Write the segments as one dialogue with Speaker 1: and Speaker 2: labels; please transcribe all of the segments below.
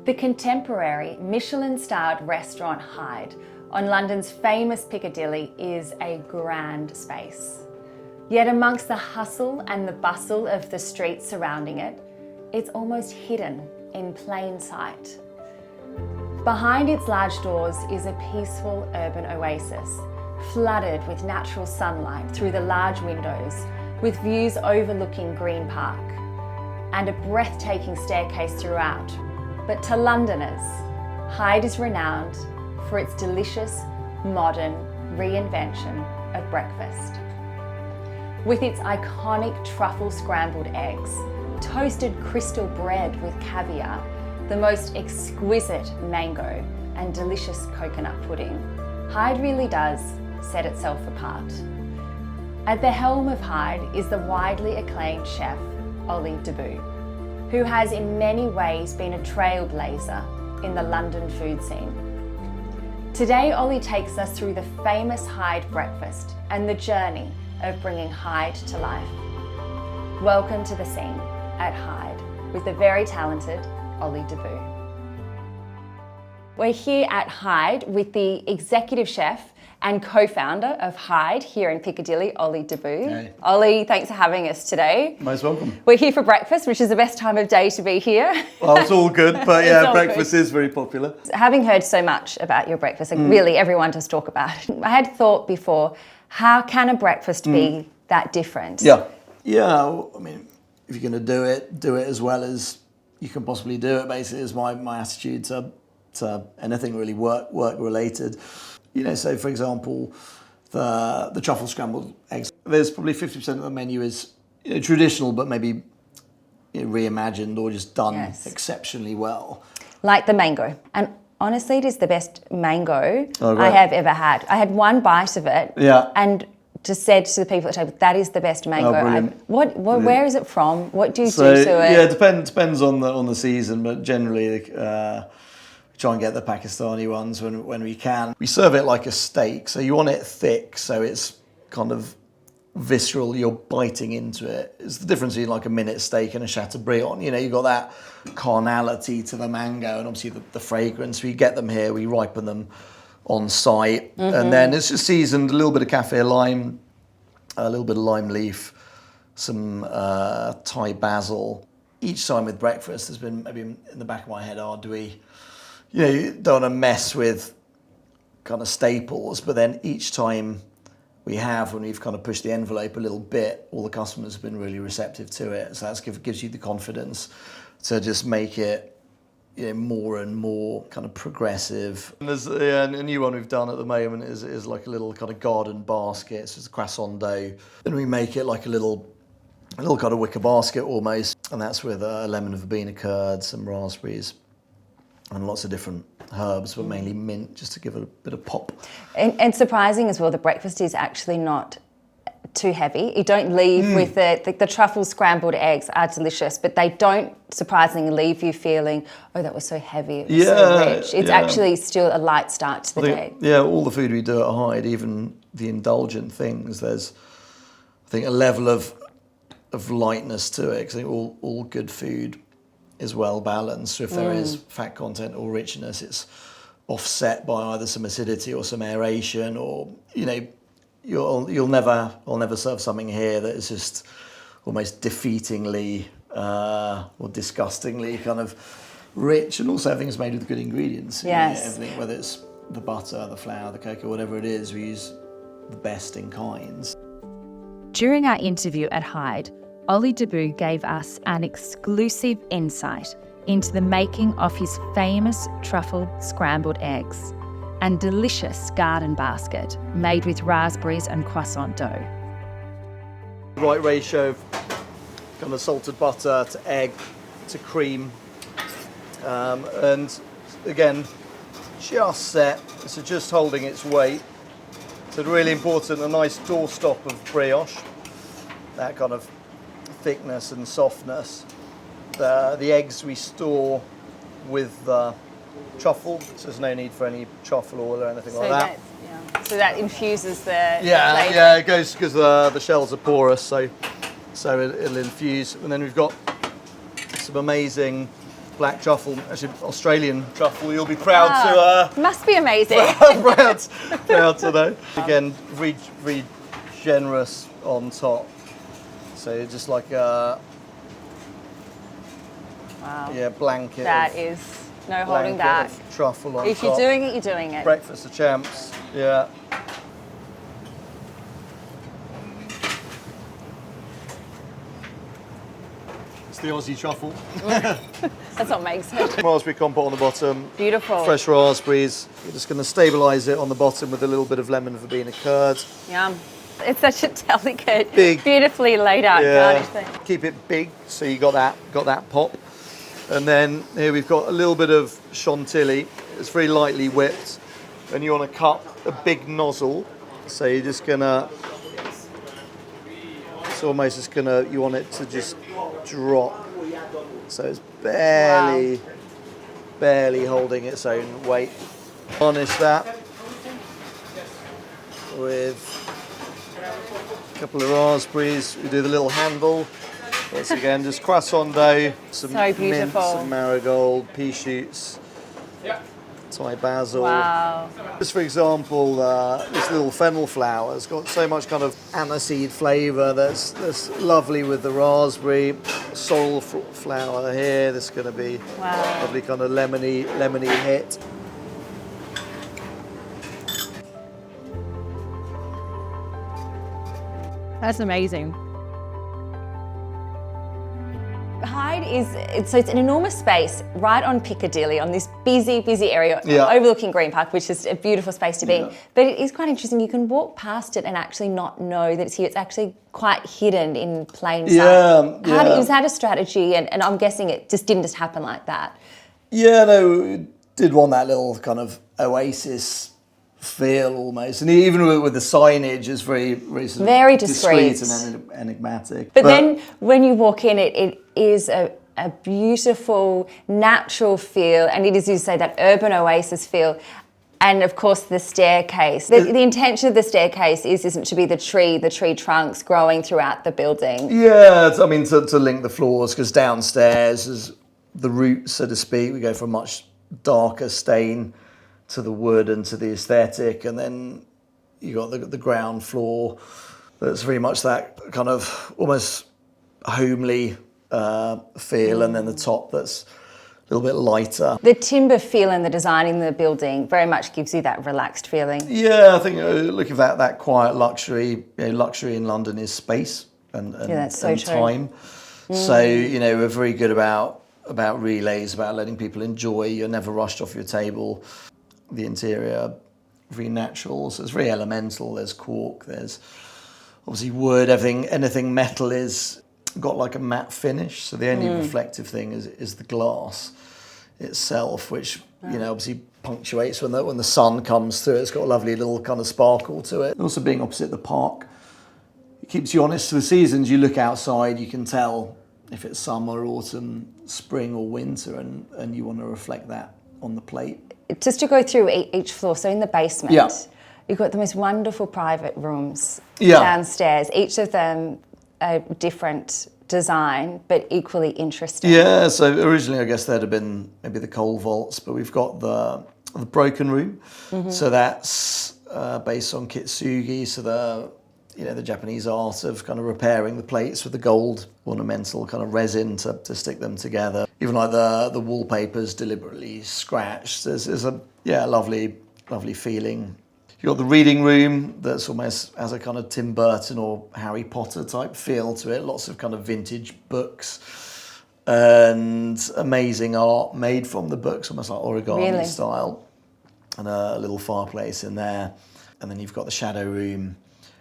Speaker 1: The contemporary Michelin-starred restaurant Hyde on London's famous Piccadilly is a grand space. Yet amongst the hustle and the bustle of the streets surrounding it, it's almost hidden in plain sight. Behind its large doors is a peaceful urban oasis, flooded with natural sunlight through the large windows, with views overlooking Green Park, and a breathtaking staircase throughout. But to Londoners, Hyde is renowned for its delicious, modern reinvention of breakfast. With its iconic truffle scrambled eggs, toasted crystal bread with caviar, the most exquisite mango, and delicious coconut pudding, Hyde really does set itself apart. At the helm of Hyde is the widely acclaimed chef, Ollie Dabbous, who has in many ways been a trailblazer in the London food scene. Today, Ollie takes us through the famous Hyde breakfast and the journey of bringing Hyde to life. Welcome to the scene at Hyde with the very talented Ollie Dabbous. We're here at Hyde with the executive chef and co-founder of Hyde here in Piccadilly, Ollie Dabbous.
Speaker 2: Hey.
Speaker 1: Ollie, thanks for having us today.
Speaker 2: Most welcome.
Speaker 1: We're here for breakfast, which is the best time of day to be here.
Speaker 2: Well, it's all good, but yeah, breakfast
Speaker 1: good.
Speaker 2: is very popular.
Speaker 1: Having heard so much about your breakfast, like really everyone does talk about it. I had thought before, how can a breakfast be that different?
Speaker 2: Yeah, I mean, if you're going to do it as well as you can possibly do it, basically, is my attitude to anything really work related. You know, so for example, the truffle scrambled eggs, there's probably 50% of the menu is traditional, but maybe reimagined or just done exceptionally well.
Speaker 1: Like the mango. And honestly, it is the best mango
Speaker 2: Oh,
Speaker 1: I have ever had. I had one bite of it and just said to the people at the table, that is the best mango. Where is it from? What do you do to it?
Speaker 2: Yeah, it depends on the season, but generally try and get the Pakistani ones when we can. We serve it like a steak, so you want it thick, so it's kind of visceral, you're biting into it. It's the difference between like a minute steak and a Chateaubriand. You know, you've got that carnality to the mango and obviously the fragrance. We get them here, we ripen them on site, and then it's just seasoned, a little bit of kaffir lime, a little bit of lime leaf, some Thai basil. Each time with breakfast, there's been maybe in the back of my head, you don't want to mess with kind of staples, but then each time when we've kind of pushed the envelope a little bit, all the customers have been really receptive to it. So that gives you the confidence to just make it more and more kind of progressive. And there's a new one we've done at the moment is like a little kind of garden basket. So it's a croissant dough. And we make it like a little kind of wicker basket almost. And that's with a lemon and verbena curd, some raspberries, and lots of different herbs, but mainly mint, just to give it a bit of pop.
Speaker 1: And surprising as well, the breakfast is actually not too heavy. You don't leave with the truffle scrambled eggs are delicious, but they don't surprisingly leave you feeling, oh, that was so heavy, it was so rich. It's actually still a light start to the day.
Speaker 2: Yeah, all the food we do at Hyde, even the indulgent things, there's, I think, a level of lightness to it, because I think all good food is well balanced. So if there is fat content or richness, it's offset by either some acidity or some aeration, or I'll never serve something here that is just almost defeatingly or disgustingly kind of rich, and also everything's made with good ingredients.
Speaker 1: Yes.
Speaker 2: Everything, whether it's the butter, the flour, the cocoa, whatever it is, we use the best in kinds.
Speaker 3: During our interview at Hyde, Ollie Dabbous gave us an exclusive insight into the making of his famous truffle scrambled eggs and delicious garden basket made with raspberries and croissant dough.
Speaker 2: Right ratio of kind of salted butter to egg to cream, and again, just set, so just holding its weight. So really important, a nice doorstop of brioche, that kind of thickness and softness. The eggs we store with truffle, so there's no need for any truffle oil or anything like that.
Speaker 1: So that infuses the
Speaker 2: flavor. It goes because the shells are porous, so it'll infuse. And then we've got some amazing black truffle, actually Australian truffle. You'll be proud
Speaker 1: Must be amazing.
Speaker 2: proud to know. Again, very generous on top. So just like a blanket.
Speaker 1: That is no holding back.
Speaker 2: Truffle on
Speaker 1: If
Speaker 2: top.
Speaker 1: you're doing it, you're doing it.
Speaker 2: Breakfast of champs. Yeah. It's the Aussie truffle.
Speaker 1: That's what makes it.
Speaker 2: Raspberry compote on the bottom.
Speaker 1: Beautiful.
Speaker 2: Fresh raspberries. You're just going to stabilise it on the bottom with a little bit of lemon for being a curd.
Speaker 1: Yum. It's such a delicate,
Speaker 2: Big.
Speaker 1: beautifully laid out garnish thing.
Speaker 2: Keep it big so you got that pop. And then here we've got a little bit of chantilly. It's very lightly whipped. And you want to cut a big nozzle. So you're just going to, it's almost just going to, you want it to just drop. So it's barely holding its own weight. Garnish that with a couple of raspberries. We do the little handle. Once again, just croissant dough, some mint, some marigold, pea shoots, Thai basil.
Speaker 1: Wow.
Speaker 2: Just for example, this little fennel flower has got so much kind of aniseed flavour that's lovely with the raspberry. Sorrel flower here, this is going to be lovely kind of lemony hit.
Speaker 3: That's amazing.
Speaker 1: Hyde it's an enormous space right on Piccadilly, on this busy area overlooking Green Park, which is a beautiful space to be in. But it is quite interesting. You can walk past it and actually not know that it's here. It's actually quite hidden in plain sight. Was that a strategy? And I'm guessing it just didn't just happen like that.
Speaker 2: Yeah, no, we did want that little kind of oasis feel almost, and even with the signage, it's very sort of discreet and enigmatic.
Speaker 1: But then when you walk in, it is a beautiful, natural feel, and it is, you say, that urban oasis feel. And of course, the staircase. The intention of the staircase isn't to be the tree trunks growing throughout the building.
Speaker 2: Yeah, I mean to link the floors, because downstairs is the roots, so to speak. We go for a much darker stain to the wood and to the aesthetic, and then you got the ground floor that's very much that kind of almost homely feel, and then the top that's a little bit lighter.
Speaker 1: The timber feel and the design in the building very much gives you that relaxed feeling.
Speaker 2: Yeah, I think looking at that quiet luxury, luxury in London is space and
Speaker 1: that's so true.
Speaker 2: Time. So we're very good about relays, about letting people enjoy. You're never rushed off your table. The interior, very natural, so it's very elemental. There's cork, there's obviously wood, anything metal is got like a matte finish. So the only reflective thing is the glass itself, which obviously punctuates when the sun comes through. It's got a lovely little kind of sparkle to it. Also being opposite the park, it keeps you honest to the seasons. You look outside, you can tell if it's summer, autumn, spring or winter, and you want to reflect that on the plate.
Speaker 1: Just to go through each floor, so in the basement, you've got the most wonderful private rooms downstairs, each of them a different design, but equally interesting.
Speaker 2: Yeah, so originally I guess there'd have been maybe the coal vaults, but we've got the broken room. So that's based on kintsugi, so the Japanese art of kind of repairing the plates with the gold ornamental kind of resin to stick them together. Even like the wallpaper's deliberately scratched. There's a lovely feeling. You've got the reading room that's almost has a kind of Tim Burton or Harry Potter type feel to it. Lots of kind of vintage books and amazing art made from the books, almost like origami style. And a little fireplace in there. And then you've got the shadow room,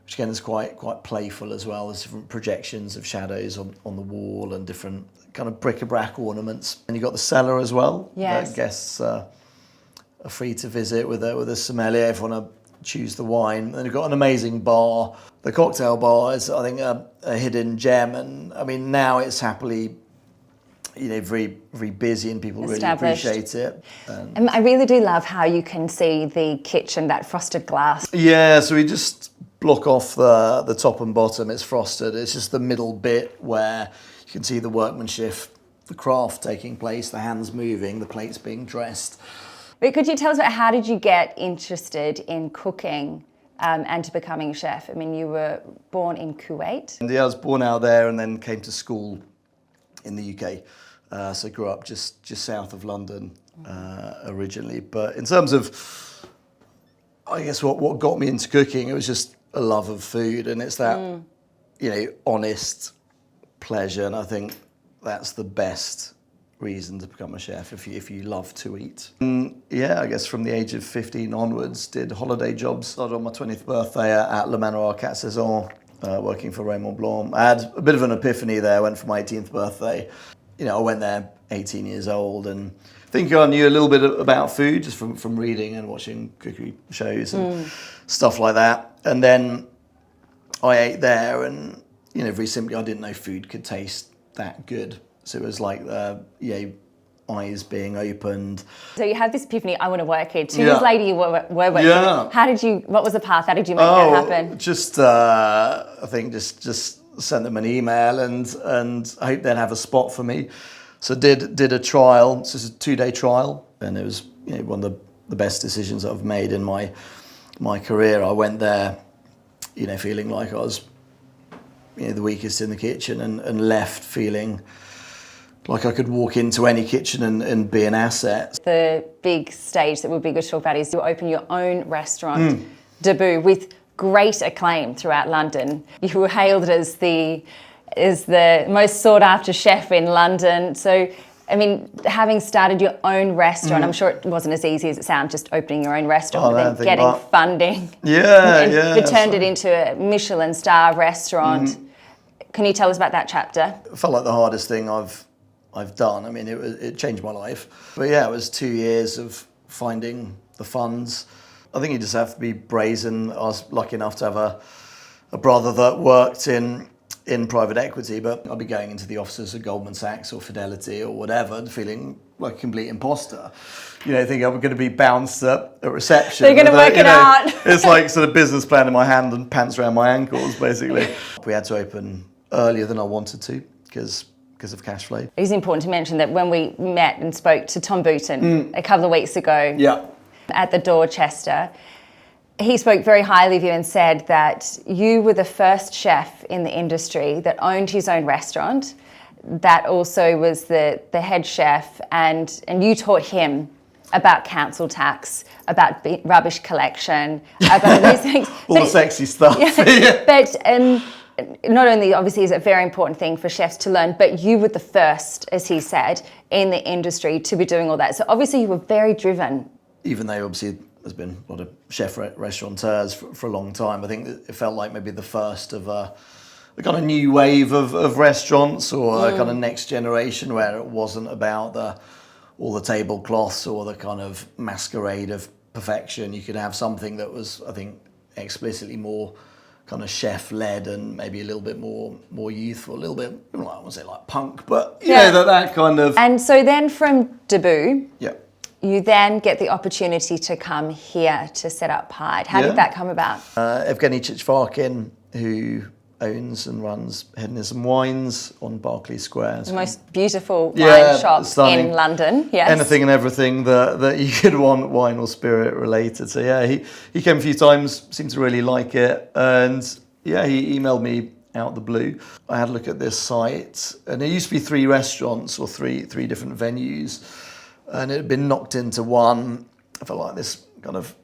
Speaker 2: which again is quite playful as well. There's different projections of shadows on the wall and different kind of bric-a-brac ornaments. And you've got the cellar as well.
Speaker 1: Yes.
Speaker 2: That guests are free to visit with a sommelier if you want to choose the wine. And you've got an amazing bar. The cocktail bar is, I think, a hidden gem. And I mean, now it's happily very, very busy and people really appreciate it.
Speaker 1: And I really do love how you can see the kitchen, that frosted glass.
Speaker 2: Yeah, so we just block off the top and bottom. It's frosted. It's just the middle bit where you can see the workmanship the craft taking place, the hands moving, the plates being dressed.
Speaker 1: But could you tell us about how did you get interested in cooking and to becoming a chef? I mean, you were born in Kuwait.
Speaker 2: And yeah, I was born out there and then came to school in the UK. So I grew up just south of London originally. But in terms of, I guess, what got me into cooking, it was just a love of food. And it's that, honest pleasure. And I think that's the best reason to become a chef if you love to eat. And yeah, I guess from the age of 15 onwards, did holiday jobs. Started on my 20th birthday at Le Manoir 4 Saisons, working for Raymond Blanc. I had a bit of an epiphany there. I went for my 18th birthday. I went there 18 years old and I think I knew a little bit about food just from reading and watching cookery shows and stuff like that. And then I ate there and, very simply, I didn't know food could taste that good. So it was like, eyes being opened.
Speaker 1: So you had this epiphany, I want to work here. 2 years later you were working.
Speaker 2: Yeah.
Speaker 1: What was the path? How did you make that happen?
Speaker 2: Just, I think just sent them an email and I hoped they'd have a spot for me. So did a trial, so it's a 2-day trial. And it was one of the best decisions I've made in my career. I went there, feeling like I was the weakest in the kitchen and left feeling like I could walk into any kitchen and be an asset.
Speaker 1: The big stage that would be good to talk about is you open your own restaurant, Dabbous, with great acclaim throughout London. You were hailed as the most sought after chef in London. So, I mean, having started your own restaurant, I'm sure it wasn't as easy as it sounds, just opening your own restaurant, but then getting funding. But turned it into a Michelin star restaurant. Can you tell us about that chapter?
Speaker 2: It felt like the hardest thing I've done. I mean, it changed my life. But yeah, it was 2 years of finding the funds. I think you just have to be brazen. I was lucky enough to have a brother that worked in private equity, but I'd be going into the offices of Goldman Sachs or Fidelity or whatever, feeling like a complete imposter. Thinking I'm going to be bounced at reception.
Speaker 1: They're going to work it out.
Speaker 2: It's like sort of business plan in my hand and pants around my ankles, basically. We had to open earlier than I wanted to because of cash flow.
Speaker 1: It is important to mention that when we met and spoke to Tom Booton a couple of weeks ago at the Dorchester, he spoke very highly of you and said that you were the first chef in the industry that owned his own restaurant, that also was the head chef, and you taught him about council tax, about rubbish collection, about these things.
Speaker 2: All the sexy stuff.
Speaker 1: But not only obviously is it a very important thing for chefs to learn, but you were the first, as he said, in the industry to be doing all that. So obviously you were very driven. Even
Speaker 2: though obviously there's been a lot of chef restaurateurs for a long time, I think it felt like maybe the first of a kind of new wave of restaurants or a kind of next generation where it wasn't about all the tablecloths or the kind of masquerade of perfection. You could have something that was, I think, explicitly more kind of chef-led and maybe a little bit more youthful, a little bit, I don't want to say like punk, but you know, that kind of...
Speaker 1: And so then from Dabbous,
Speaker 2: yeah,
Speaker 1: you then get the opportunity to come here to set up Hyde. How did that come about?
Speaker 2: Evgeny Chichvarkin, who owns and runs Hedonism Wines on Berkeley Square.
Speaker 1: The most beautiful wine shop
Speaker 2: stunning.
Speaker 1: In London, yes.
Speaker 2: Anything and everything that you could want wine or spirit related. So yeah, he came a few times, seemed to really like it. And yeah, he emailed me out the blue. I had a look at this site and there used to be 3 restaurants or three different venues. And it had been knocked into one. I felt like this kind of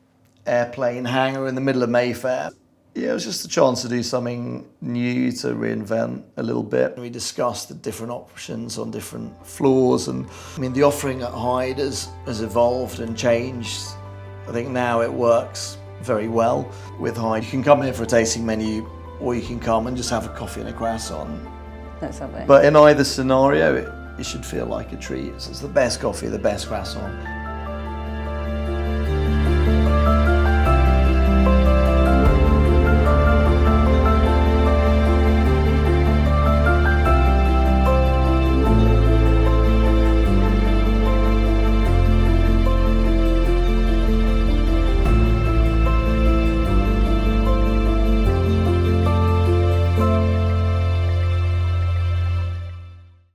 Speaker 2: airplane hangar in the middle of Mayfair. Yeah, it was just a chance to do something new, to reinvent a little bit. We discussed the different options on different floors, and I mean, the offering at Hyde has evolved and changed. I think now it works very well with Hyde. You can come here for a tasting menu, or you can come and just have a coffee and a croissant.
Speaker 1: That's lovely.
Speaker 2: But in either scenario, it should feel like a treat. So it's the best coffee, the best croissant.